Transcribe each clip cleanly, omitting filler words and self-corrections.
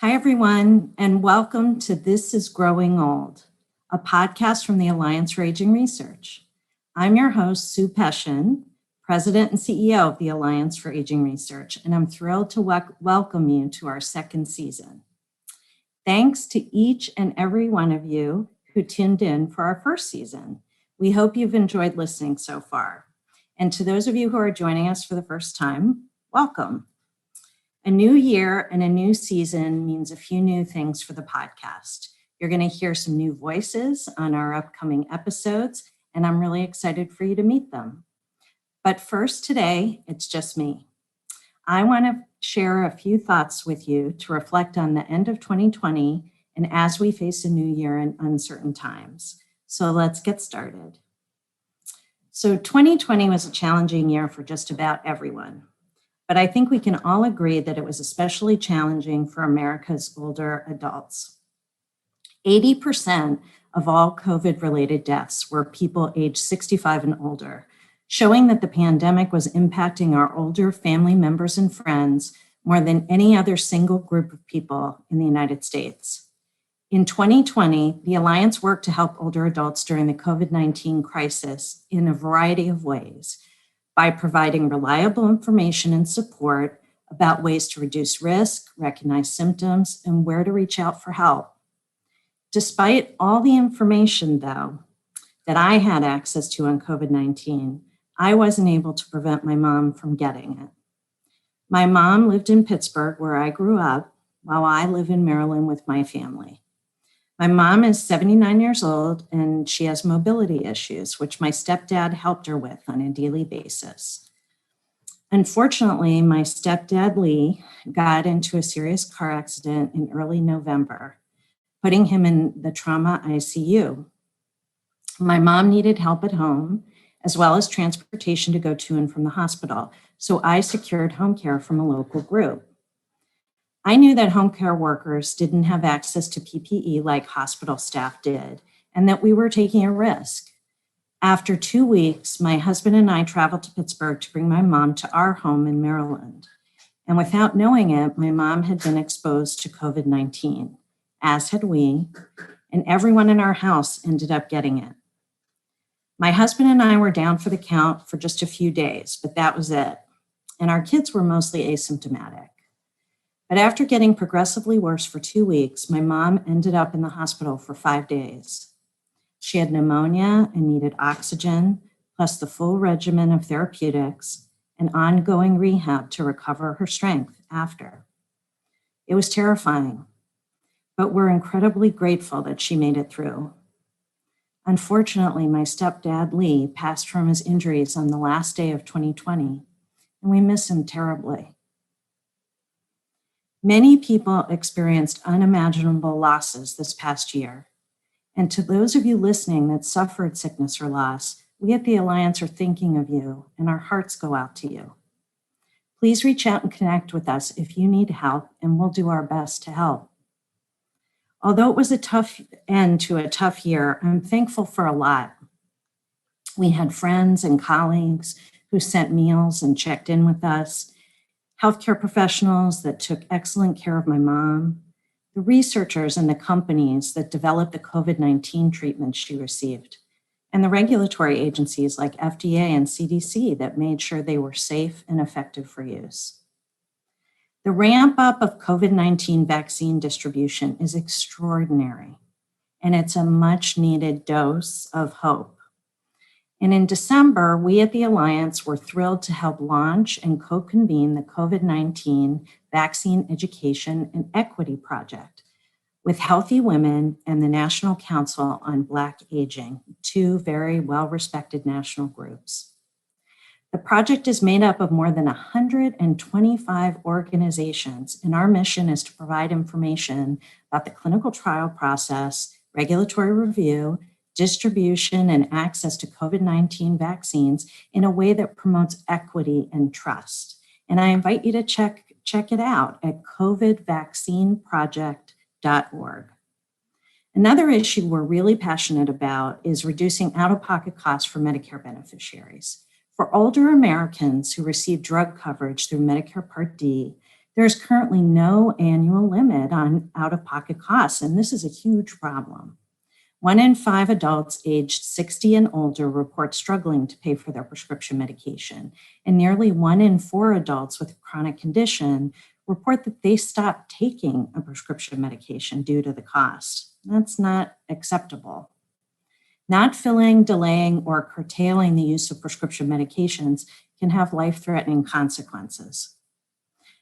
Hi, everyone, and welcome to This is Growing Old, a podcast from the Alliance for Aging Research. I'm your host, Sue Peschin, President and CEO of the Alliance for Aging Research, and I'm thrilled to welcome you to our second season. Thanks to each and every one of you who tuned in for our first season. We hope you've enjoyed listening so far. And to those of you who are joining us for the first time, welcome. A new year and a new season means a few new things for the podcast. You're going to hear some new voices on our upcoming episodes, and I'm really excited for you to meet them. But first today, it's just me. I want to share a few thoughts with you to reflect on the end of 2020 and as we face a new year in uncertain times. So let's get started. So 2020 was a challenging year for just about everyone. But I think we can all agree that it was especially challenging for America's older adults. 80% of all COVID-related deaths were people aged 65 and older, showing that the pandemic was impacting our older family members and friends more than any other single group of people in the United States. In 2020, the Alliance worked to help older adults during the COVID-19 crisis in a variety of ways, by providing reliable information and support about ways to reduce risk, recognize symptoms, and where to reach out for help. Despite all the information, though, that I had access to on COVID-19, I wasn't able to prevent my mom from getting it. My mom lived in Pittsburgh, where I grew up, while I live in Maryland with my family. My mom is 79 years old, and she has mobility issues, which my stepdad helped her with on a daily basis. Unfortunately, my stepdad, Lee, got into a serious car accident in early November, putting him in the trauma ICU. My mom needed help at home, as well as transportation to go to and from the hospital, so I secured home care from a local group. I knew that home care workers didn't have access to PPE like hospital staff did, and that we were taking a risk. After 2 weeks, my husband and I traveled to Pittsburgh to bring my mom to our home in Maryland. And without knowing it, my mom had been exposed to COVID-19, as had we, and everyone in our house ended up getting it. My husband and I were down for the count for just a few days, but that was it. And our kids were mostly asymptomatic. But after getting progressively worse for 2 weeks, my mom ended up in the hospital for 5 days. She had pneumonia and needed oxygen, plus the full regimen of therapeutics and ongoing rehab to recover her strength after. It was terrifying, but we're incredibly grateful that she made it through. Unfortunately, my stepdad, Lee, passed from his injuries on the last day of 2020, and we miss him terribly. Many people experienced unimaginable losses this past year. And to those of you listening that suffered sickness or loss, we at the Alliance are thinking of you, and our hearts go out to you. Please reach out and connect with us if you need help, and we'll do our best to help. Although it was a tough end to a tough year, I'm thankful for a lot. We had friends and colleagues who sent meals and checked in with us, healthcare professionals that took excellent care of my mom, the researchers and the companies that developed the COVID-19 treatment she received, and the regulatory agencies like FDA and CDC that made sure they were safe and effective for use. The ramp up of COVID-19 vaccine distribution is extraordinary, and it's a much needed dose of hope. And in December, we at the Alliance were thrilled to help launch and co-convene the COVID-19 Vaccine Education and Equity Project with Healthy Women and the National Council on Black Aging, two very well-respected national groups. The project is made up of more than 125 organizations, and our mission is to provide information about the clinical trial process, regulatory review, distribution and access to COVID-19 vaccines in a way that promotes equity and trust. And I invite you to check it out at covidvaccineproject.org. Another issue we're really passionate about is reducing out-of-pocket costs for Medicare beneficiaries. For older Americans who receive drug coverage through Medicare Part D, There's currently no annual limit on out-of-pocket costs, and this is a huge problem. 1 in 5 adults aged 60 and older report struggling to pay for their prescription medication, and nearly 1 in 4 adults with a chronic condition report that they stopped taking a prescription medication due to the cost. That's not acceptable. Not filling, delaying, or curtailing the use of prescription medications can have life-threatening consequences.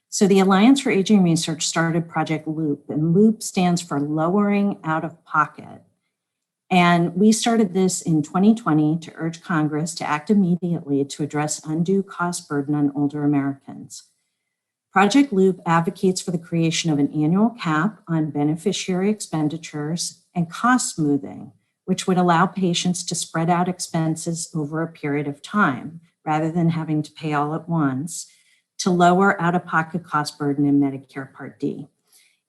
So the Alliance for Aging Research started Project LOOP, and LOOP stands for Lowering Out of Pocket. And we started this in 2020 to urge Congress to act immediately to address undue cost burden on older Americans. Project LOOP advocates for the creation of an annual cap on beneficiary expenditures and cost smoothing, which would allow patients to spread out expenses over a period of time rather than having to pay all at once to lower out-of-pocket cost burden in Medicare Part D.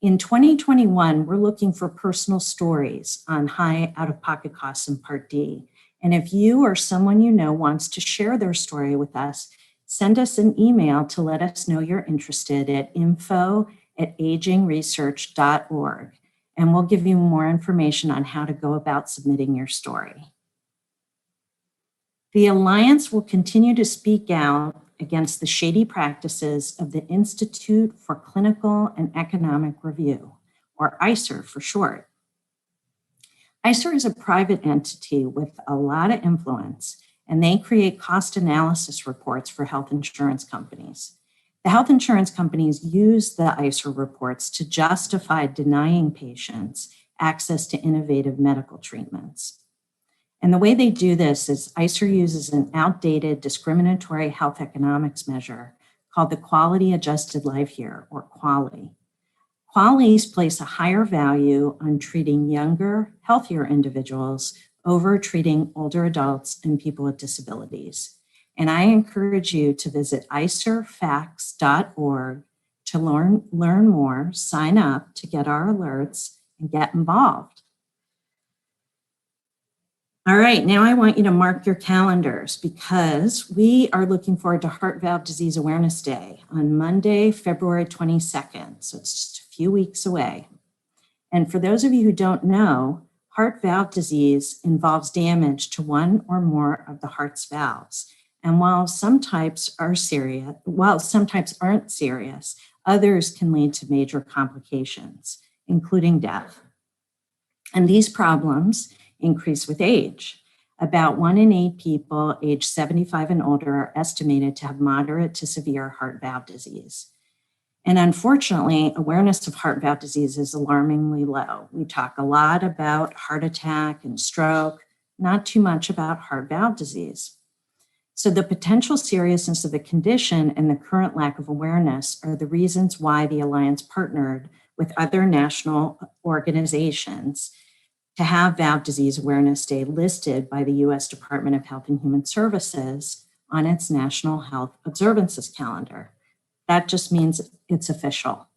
In 2021, we're looking for personal stories on high out-of-pocket costs in Part D. And if you or someone you know wants to share their story with us, send us an email to let us know you're interested at info@agingresearch.org, and we'll give you more information on how to go about submitting your story. The Alliance will continue to speak out against the shady practices of the Institute for Clinical and Economic Review, or ICER for short. ICER is a private entity with a lot of influence, and they create cost analysis reports for health insurance companies. The health insurance companies use the ICER reports to justify denying patients access to innovative medical treatments. And the way they do this is ICER uses an outdated discriminatory health economics measure called the Quality Adjusted Life Year, or QALY. QALYs place a higher value on treating younger, healthier individuals over treating older adults and people with disabilities. And I encourage you to visit icerfacts.org to learn more, sign up to get our alerts, and get involved. All right, now I want you to mark your calendars because we are looking forward to Heart Valve Disease Awareness Day on Monday, February 22nd. So it's just a few weeks away. And for those of you who don't know, heart valve disease involves damage to one or more of the heart's valves. And while some types aren't serious, others can lead to major complications, including death. And these problems increase with age. About 1 in 8 people aged 75 and older are estimated to have moderate to severe heart valve disease. And unfortunately, awareness of heart valve disease is alarmingly low. We talk a lot about heart attack and stroke, not too much about heart valve disease. So the potential seriousness of the condition and the current lack of awareness are the reasons why the Alliance partnered with other national organizations to have Valve Disease Awareness Day listed by the U.S. Department of Health and Human Services on its National Health Observances calendar. That just means it's official.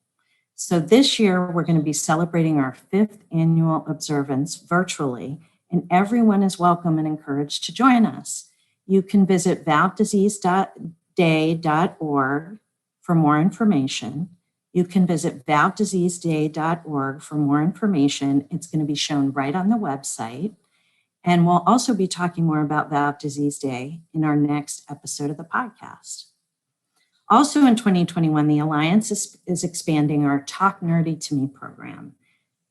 So this year, we're going to be celebrating our 5th annual observance virtually, and everyone is welcome and encouraged to join us. You can visit valvediseaseday.org for more information. You can visit valvediseaseday.org for more information. It's going to be shown right on the website. And we'll also be talking more about Valve Disease Day in our next episode of the podcast. Also in 2021, the Alliance is expanding our Talk Nerdy to Me program.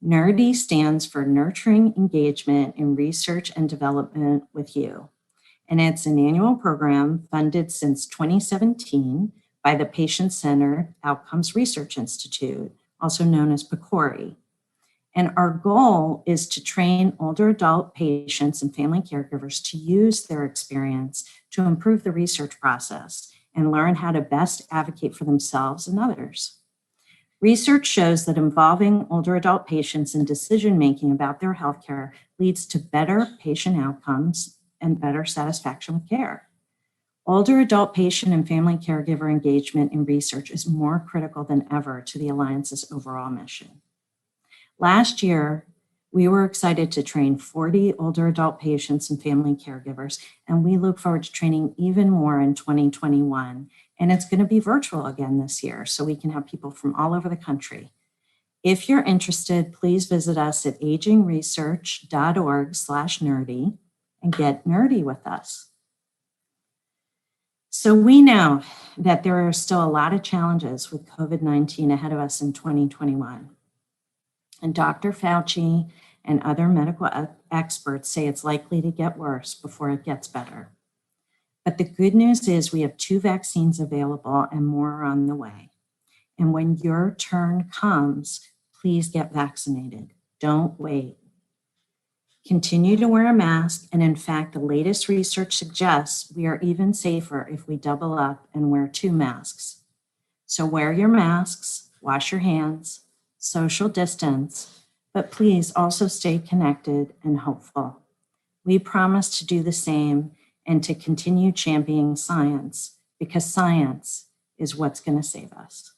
NERDY stands for Nurturing Engagement in Research and Development with You. And it's an annual program funded since 2017 by the Patient-Centered Outcomes Research Institute, also known as PCORI. And our goal is to train older adult patients and family caregivers to use their experience to improve the research process and learn how to best advocate for themselves and others. Research shows that involving older adult patients in decision-making about their healthcare leads to better patient outcomes and better satisfaction with care. Older adult patient and family caregiver engagement in research is more critical than ever to the Alliance's overall mission. Last year, We were excited to train 40 older adult patients and family caregivers, and we look forward to training even more in 2021. And it's going to be virtual again this year, so we can have people from all over the country. If you're interested, please visit us at agingresearch.org/nerdy and get nerdy with us. So we know that there are still a lot of challenges with COVID-19 ahead of us in 2021. And Dr. Fauci and other medical experts say it's likely to get worse before it gets better. But the good news is we have 2 vaccines available and more are on the way. And when your turn comes, please get vaccinated. Don't wait. Continue to wear a mask, and in fact, the latest research suggests we are even safer if we double up and wear 2 masks. So wear your masks, wash your hands, social distance, but please also stay connected and hopeful. We promise to do the same and to continue championing science, because science is what's going to save us.